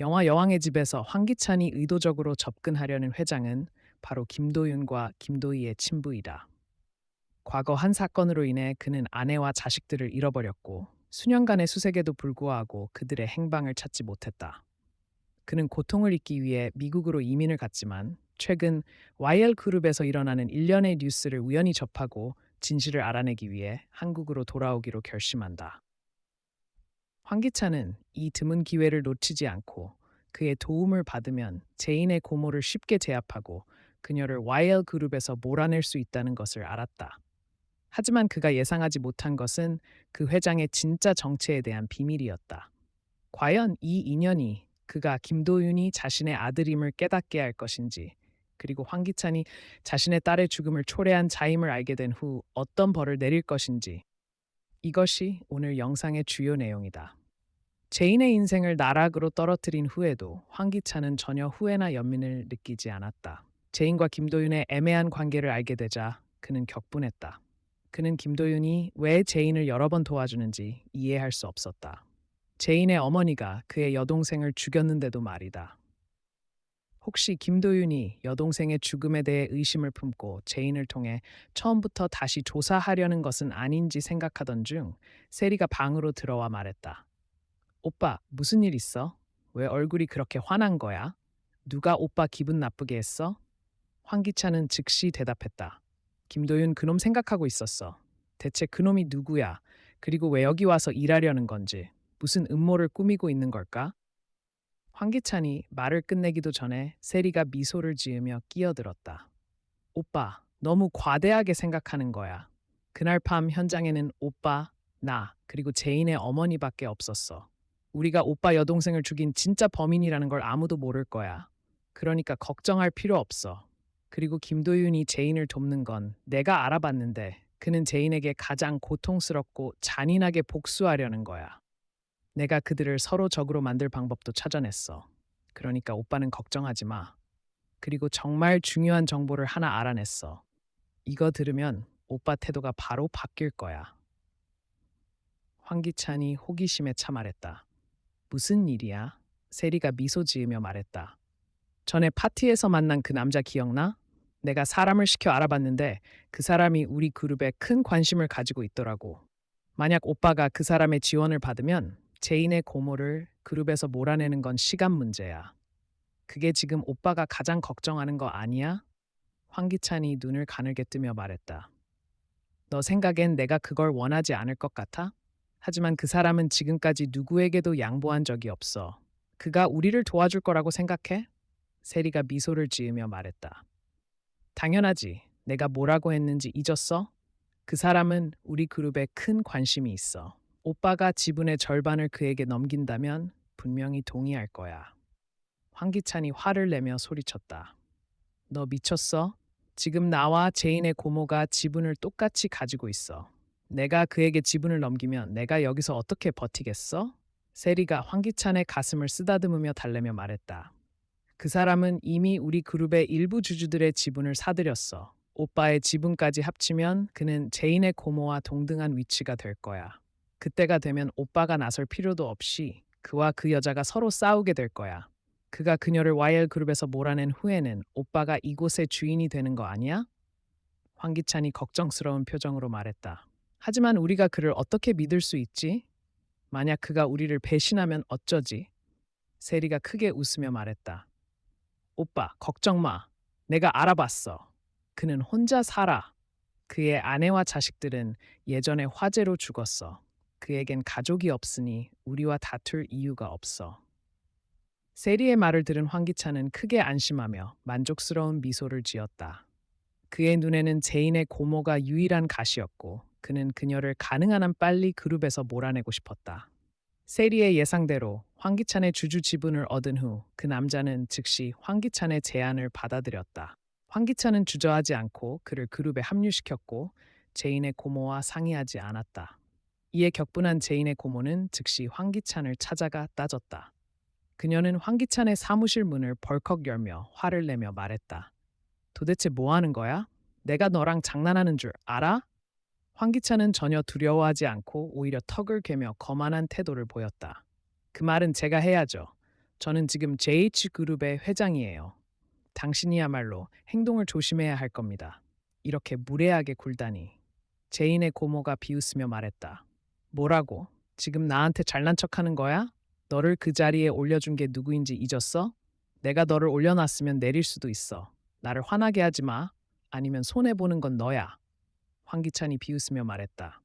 영화 여왕의 집에서 황기찬이 의도적으로 접근하려는 회장은 바로 김도윤과 김도희의 친부이다. 과거 한 사건으로 인해 그는 아내와 자식들을 잃어버렸고 수년간의 수색에도 불구하고 그들의 행방을 찾지 못했다. 그는 고통을 잊기 위해 미국으로 이민을 갔지만 최근 YL그룹에서 일어나는 일련의 뉴스를 우연히 접하고 진실을 알아내기 위해 한국으로 돌아오기로 결심한다. 황기찬은 이 드문 기회를 놓치지 않고 그의 도움을 받으면 제인의 고모를 쉽게 제압하고 그녀를 YL그룹에서 몰아낼 수 있다는 것을 알았다. 하지만 그가 예상하지 못한 것은 그 회장의 진짜 정체에 대한 비밀이었다. 과연 이 인연이 그가 김도윤이 자신의 아들임을 깨닫게 할 것인지, 그리고 황기찬이 자신의 딸의 죽음을 초래한 자임을 알게 된 후 어떤 벌을 내릴 것인지, 이것이 오늘 영상의 주요 내용이다. 제인의 인생을 나락으로 떨어뜨린 후에도 황기찬은 전혀 후회나 연민을 느끼지 않았다. 제인과 김도윤의 애매한 관계를 알게 되자 그는 격분했다. 그는 김도윤이 왜 제인을 여러 번 도와주는지 이해할 수 없었다. 제인의 어머니가 그의 여동생을 죽였는데도 말이다. 혹시 김도윤이 여동생의 죽음에 대해 의심을 품고 제인을 통해 처음부터 다시 조사하려는 것은 아닌지 생각하던 중 세리가 방으로 들어와 말했다. 오빠, 무슨 일 있어? 왜 얼굴이 그렇게 화난 거야? 누가 오빠 기분 나쁘게 했어? 황기찬은 즉시 대답했다. 김도윤 그놈 생각하고 있었어. 대체 그놈이 누구야? 그리고 왜 여기 와서 일하려는 건지, 무슨 음모를 꾸미고 있는 걸까? 황기찬이 말을 끝내기도 전에 세리가 미소를 지으며 끼어들었다. 오빠, 너무 과대하게 생각하는 거야. 그날 밤 현장에는 오빠, 나, 그리고 제인의 어머니밖에 없었어. 우리가 오빠 여동생을 죽인 진짜 범인이라는 걸 아무도 모를 거야. 그러니까 걱정할 필요 없어. 그리고 김도윤이 제인을 돕는 건 내가 알아봤는데 그는 제인에게 가장 고통스럽고 잔인하게 복수하려는 거야. 내가 그들을 서로 적으로 만들 방법도 찾아냈어. 그러니까 오빠는 걱정하지 마. 그리고 정말 중요한 정보를 하나 알아냈어. 이거 들으면 오빠 태도가 바로 바뀔 거야. 황기찬이 호기심에 차 말했다. 무슨 일이야? 세리가 미소 지으며 말했다. 전에 파티에서 만난 그 남자 기억나? 내가 사람을 시켜 알아봤는데 그 사람이 우리 그룹에 큰 관심을 가지고 있더라고. 만약 오빠가 그 사람의 지원을 받으면 제인의 고모를 그룹에서 몰아내는 건 시간 문제야. 그게 지금 오빠가 가장 걱정하는 거 아니야? 황기찬이 눈을 가늘게 뜨며 말했다. 너 생각엔 내가 그걸 원하지 않을 것 같아? 하지만 그 사람은 지금까지 누구에게도 양보한 적이 없어. 그가 우리를 도와줄 거라고 생각해? 세리가 미소를 지으며 말했다. 당연하지. 내가 뭐라고 했는지 잊었어? 그 사람은 우리 그룹에 큰 관심이 있어. 오빠가 지분의 절반을 그에게 넘긴다면 분명히 동의할 거야. 황기찬이 화를 내며 소리쳤다. 너 미쳤어? 지금 나와 제인의 고모가 지분을 똑같이 가지고 있어. 내가 그에게 지분을 넘기면 내가 여기서 어떻게 버티겠어? 세리가 황기찬의 가슴을 쓰다듬으며 달래며 말했다. 그 사람은 이미 우리 그룹의 일부 주주들의 지분을 사들였어. 오빠의 지분까지 합치면 그는 제인의 고모와 동등한 위치가 될 거야. 그때가 되면 오빠가 나설 필요도 없이 그와 그 여자가 서로 싸우게 될 거야. 그가 그녀를 YL그룹에서 몰아낸 후에는 오빠가 이곳의 주인이 되는 거 아니야? 황기찬이 걱정스러운 표정으로 말했다. 하지만 우리가 그를 어떻게 믿을 수 있지? 만약 그가 우리를 배신하면 어쩌지? 세리가 크게 웃으며 말했다. 오빠, 걱정 마. 내가 알아봤어. 그는 혼자 살아. 그의 아내와 자식들은 예전에 화재로 죽었어. 그에겐 가족이 없으니 우리와 다툴 이유가 없어. 세리의 말을 들은 황기찬은 크게 안심하며 만족스러운 미소를 지었다. 그의 눈에는 제인의 고모가 유일한 가시였고 그는 그녀를 가능한 한 빨리 그룹에서 몰아내고 싶었다. 세리의 예상대로 황기찬의 주주 지분을 얻은 후 그 남자는 즉시 황기찬의 제안을 받아들였다. 황기찬은 주저하지 않고 그를 그룹에 합류시켰고 제인의 고모와 상의하지 않았다. 이에 격분한 제인의 고모는 즉시 황기찬을 찾아가 따졌다. 그녀는 황기찬의 사무실 문을 벌컥 열며 화를 내며 말했다. 도대체 뭐 하는 거야? 내가 너랑 장난하는 줄 알아? 황기찬은 전혀 두려워하지 않고 오히려 턱을 괴며 거만한 태도를 보였다. 그 말은 제가 해야죠. 저는 지금 JH그룹의 회장이에요. 당신이야말로 행동을 조심해야 할 겁니다. 이렇게 무례하게 굴다니. 제인의 고모가 비웃으며 말했다. 뭐라고? 지금 나한테 잘난 척하는 거야? 너를 그 자리에 올려준 게 누구인지 잊었어? 내가 너를 올려놨으면 내릴 수도 있어. 나를 화나게 하지 마. 아니면 손해보는 건 너야. 황기찬이 비웃으며 말했다.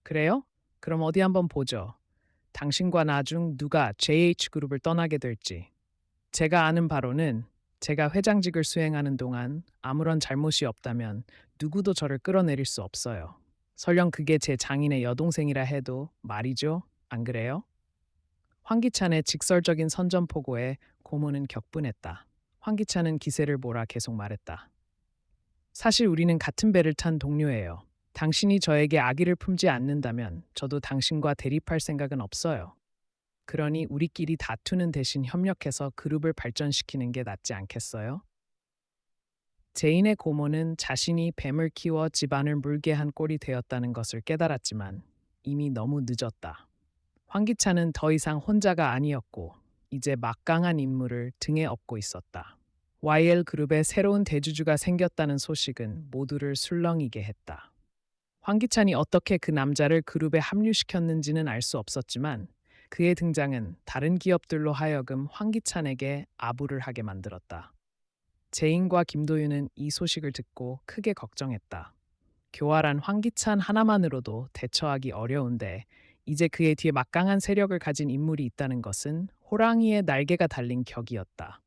그래요? 그럼 어디 한번 보죠. 당신과 나 중 누가 JH그룹을 떠나게 될지. 제가 아는 바로는 제가 회장직을 수행하는 동안 아무런 잘못이 없다면 누구도 저를 끌어내릴 수 없어요. 설령 그게 제 장인의 여동생이라 해도 말이죠. 안 그래요? 황기찬의 직설적인 선전포고에 고모는 격분했다. 황기찬은 기세를 몰아 계속 말했다. 사실 우리는 같은 배를 탄 동료예요. 당신이 저에게 악의를 품지 않는다면 저도 당신과 대립할 생각은 없어요. 그러니 우리끼리 다투는 대신 협력해서 그룹을 발전시키는 게 낫지 않겠어요? 제인의 고모는 자신이 뱀을 키워 집안을 물게 한 꼴이 되었다는 것을 깨달았지만 이미 너무 늦었다. 황기찬은 더 이상 혼자가 아니었고 이제 막강한 인물을 등에 업고 있었다. YL그룹에 새로운 대주주가 생겼다는 소식은 모두를 술렁이게 했다. 황기찬이 어떻게 그 남자를 그룹에 합류시켰는지는 알 수 없었지만 그의 등장은 다른 기업들로 하여금 황기찬에게 아부를 하게 만들었다. 제인과 김도윤은 이 소식을 듣고 크게 걱정했다. 교활한 황기찬 하나만으로도 대처하기 어려운데 이제 그의 뒤에 막강한 세력을 가진 인물이 있다는 것은 호랑이의 날개가 달린 격이었다.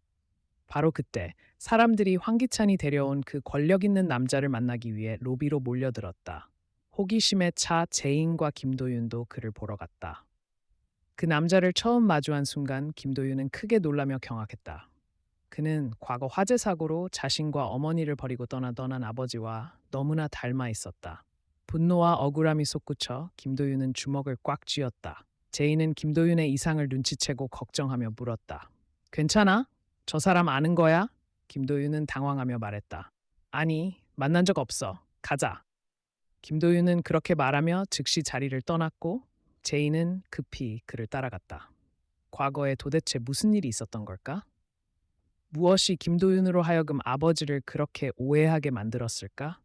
바로 그때 사람들이 황기찬이 데려온 그 권력 있는 남자를 만나기 위해 로비로 몰려들었다. 호기심에 차 제인과 김도윤도 그를 보러 갔다. 그 남자를 처음 마주한 순간 김도윤은 크게 놀라며 경악했다. 그는 과거 화재 사고로 자신과 어머니를 버리고 떠난 아버지와 너무나 닮아 있었다. 분노와 억울함이 솟구쳐 김도윤은 주먹을 꽉 쥐었다. 제인은 김도윤의 이상을 눈치채고 걱정하며 물었다. 괜찮아? 저 사람 아는 거야? 김도윤은 당황하며 말했다. 아니, 만난 적 없어. 가자. 김도윤은 그렇게 말하며 즉시 자리를 떠났고 제인은 급히 그를 따라갔다. 과거에 도대체 무슨 일이 있었던 걸까? 무엇이 김도윤으로 하여금 아버지를 그렇게 오해하게 만들었을까?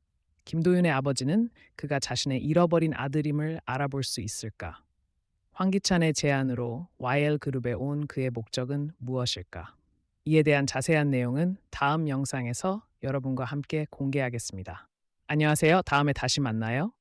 김도윤의 아버지는 그가 자신의 잃어버린 아들임을 알아볼 수 있을까? 황기찬의 제안으로 YL그룹에 온 그의 목적은 무엇일까? 이에 대한 자세한 내용은 다음 영상에서 여러분과 함께 공개하겠습니다. 안녕하세요. 다음에 다시 만나요.